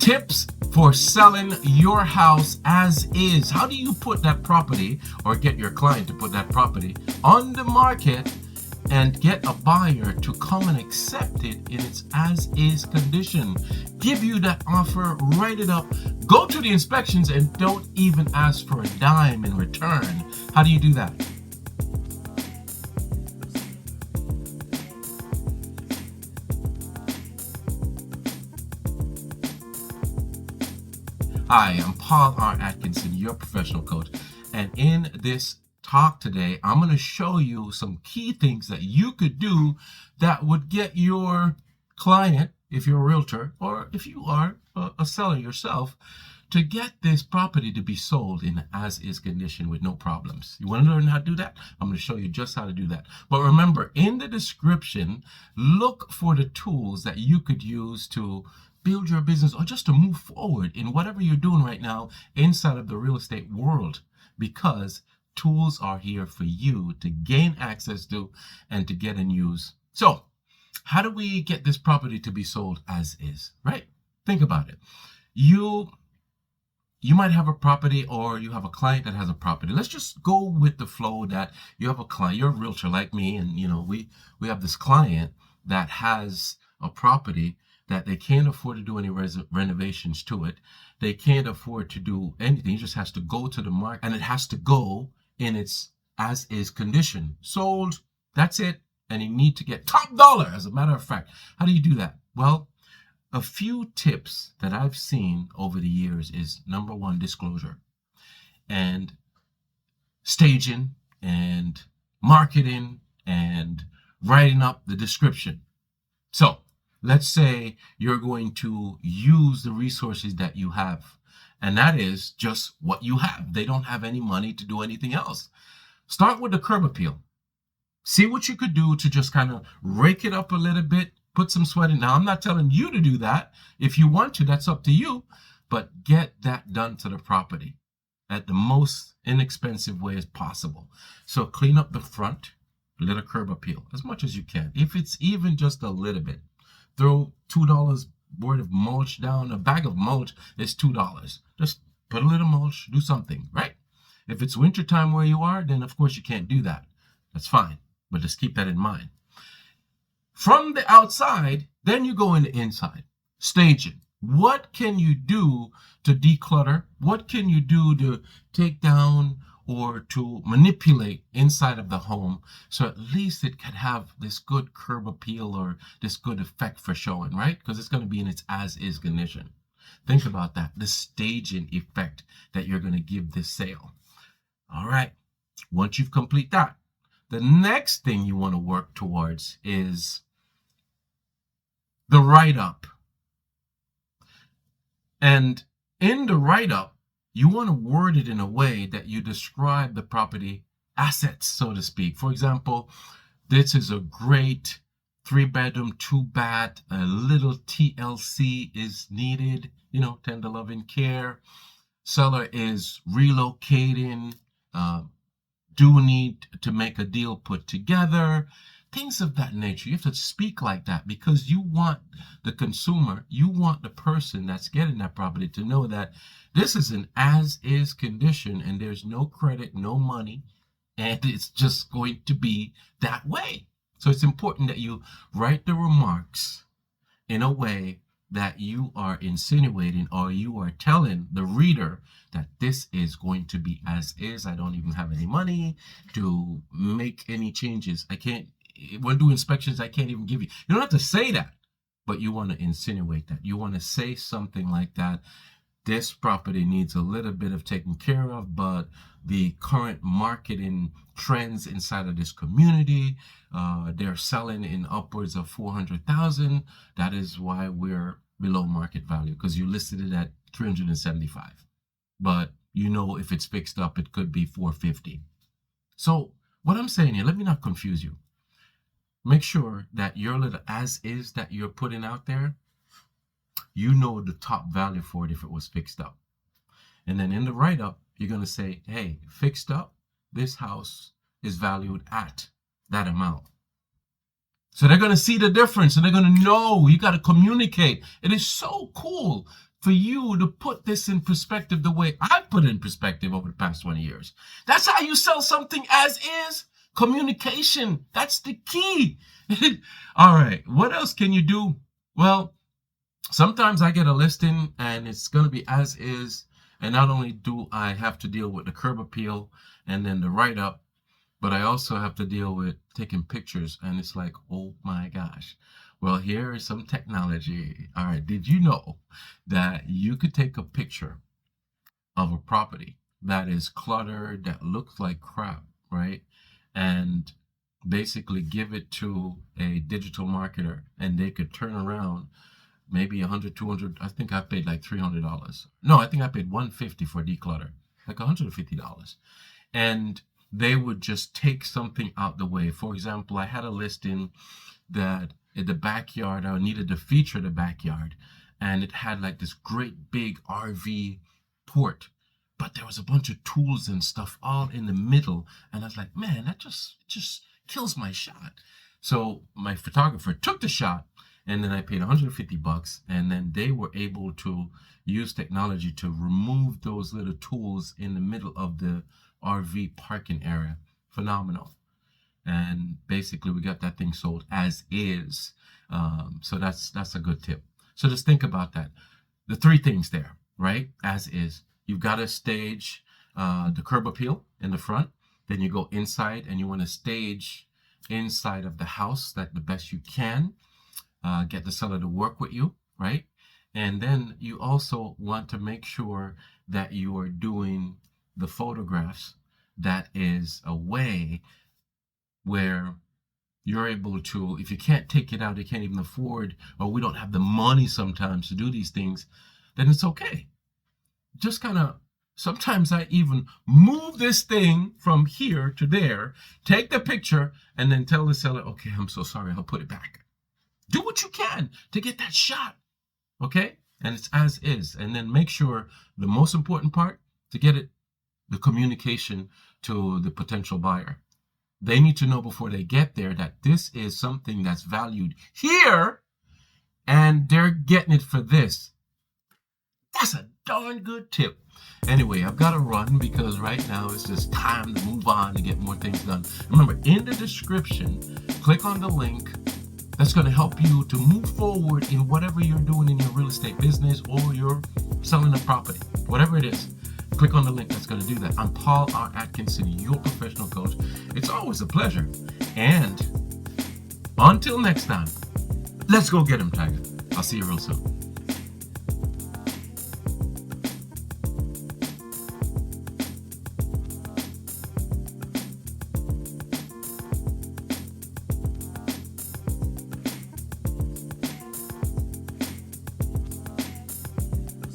Tips for selling your house as is. How do you put that property or get your client to put that property on the market and get a buyer to come and accept it in its as is condition? Give you that offer, write it up, go to the inspections, and don't even ask for a dime in return. How do you do that? Hi, I'm Paul R. Atkinson, your professional coach. And in this talk today, I'm going to show you some key things that you could do that would get your client, if you're a realtor, or if you are a seller yourself, to get this property to be sold in as-is condition with no problems. You want to learn how to do that? I'm going to show you just how to do that. But remember, in the description, look for the tools that you could use to build your business or just to move forward in whatever you're doing right now inside of the real estate world, because tools are here for you to gain access to and to get and use. So how do we get this property to be sold as is, right? Think about it. You might have a property, or you have a client that has a property. Let's just go with the flow that you have a client, you're a realtor like me, and we have this client that has a property that they can't afford to do any renovations to it. They can't afford to do anything. It just has to go to the market, and it has to go in its as-is condition. Sold, that's it. And you need to get top dollar, as a matter of fact. How do you do that? Well, a few tips that I've seen over the years is, number one, disclosure and staging and marketing and writing up the description. So let's say you're going to use the resources that you have, and that is just what you have. They don't have any money to do anything else. Start with the curb appeal. See what you could do to just kind of rake it up a little bit, put some sweat in. Now, I'm not telling you to do that. If you want to, that's up to you, but get that done to the property at the most inexpensive way as possible. So clean up the front, little curb appeal as much as you can. If it's even just a little bit, throw $2 worth of mulch down. A bag of mulch is $2. Just put a little mulch, do something, right? If it's wintertime where you are, then of course you can't do that. That's fine, but just keep that in mind. From the outside, then you go in the inside. Staging. What can you do to declutter? What can you do to take down or to manipulate inside of the home, so at least it can have this good curb appeal or this good effect for showing, right? Because it's going to be in its as-is condition. Think about that, the staging effect that you're going to give this sale. All right, once you've complete that, the next thing you want to work towards is the write-up. And in the write-up, you want to word it in a way that you describe the property assets, so to speak. For example, this is a great 3-bedroom, 2-bath, a little TLC is needed, tender loving care. Seller is relocating, do need to make a deal put together. Things of that nature. You have to speak like that because you want the consumer, you want the person that's getting that property to know that this is an as-is condition and there's no credit, no money, and it's just going to be that way. So it's important that you write the remarks in a way that you are insinuating or you are telling the reader that this is going to be as is. I don't even have any money to make any changes. We'll do inspections I can't even give you. You don't have to say that, but you want to insinuate that. You want to say something like that. This property needs a little bit of taking care of, but the current marketing trends inside of this community, they're selling in upwards of 400,000. That is why we're below market value, because you listed it at 375. But if it's fixed up, it could be 450. So what I'm saying here, let me not confuse you. Make sure that your little as is that you're putting out there, the top value for it if it was fixed up. And then in the write-up, you're going to say, hey, fixed up, this house is valued at that amount. So they're going to see the difference and they're going to know. You got to communicate. It is so cool for you to put this in perspective the way I put it in perspective over the past 20 years. That's how you sell something as is. Communication. That's the key. All right. What else can you do? Well, sometimes I get a listing and it's going to be as is. And not only do I have to deal with the curb appeal and then the write up, but I also have to deal with taking pictures. And it's like, oh my gosh. Well, here is some technology. All right. Did you know that you could take a picture of a property that is cluttered, that looks like crap, right? And basically give it to a digital marketer and they could turn around maybe 100, 200. I think I paid like $300. No, I think I paid $150 for declutter, like $150. And they would just take something out the way. For example, I had a listing that in the backyard, I needed to feature the backyard, and it had like this great big RV port, but there was a bunch of tools and stuff all in the middle, and I was like, man, that just kills my shot. So my photographer took the shot, and then I paid $150, and then they were able to use technology to remove those little tools in the middle of the RV parking area. Phenomenal. And basically we got that thing sold as is. So that's a good tip. So just think about that. The three things there, right? As is. You've got to stage the curb appeal in the front. Then you go inside and you want to stage inside of the house that the best you can. Get the seller to work with you, right? And then you also want to make sure that you are doing the photographs that is a way where you're able to, if you can't take it out, you can't even afford, or we don't have the money sometimes to do these things, then it's okay. Just kind of, sometimes I even move this thing from here to there, take the picture, and then tell the seller, okay, I'm so sorry, I'll put it back. Do what you can to get that shot, okay? And it's as is. And then make sure the most important part, to get it, the communication to the potential buyer. They need to know before they get there that this is something that's valued here and they're getting it for this. That's a darn good tip. Anyway, I've got to run because right now it's just time to move on and get more things done. Remember, in the description, click on the link that's going to help you to move forward in whatever you're doing in your real estate business or you're selling a property, whatever it is. Click on the link that's going to do that. I'm Paul R. Atkinson, your professional coach. It's always a pleasure. And until next time, let's go get him, Tiger. I'll see you real soon.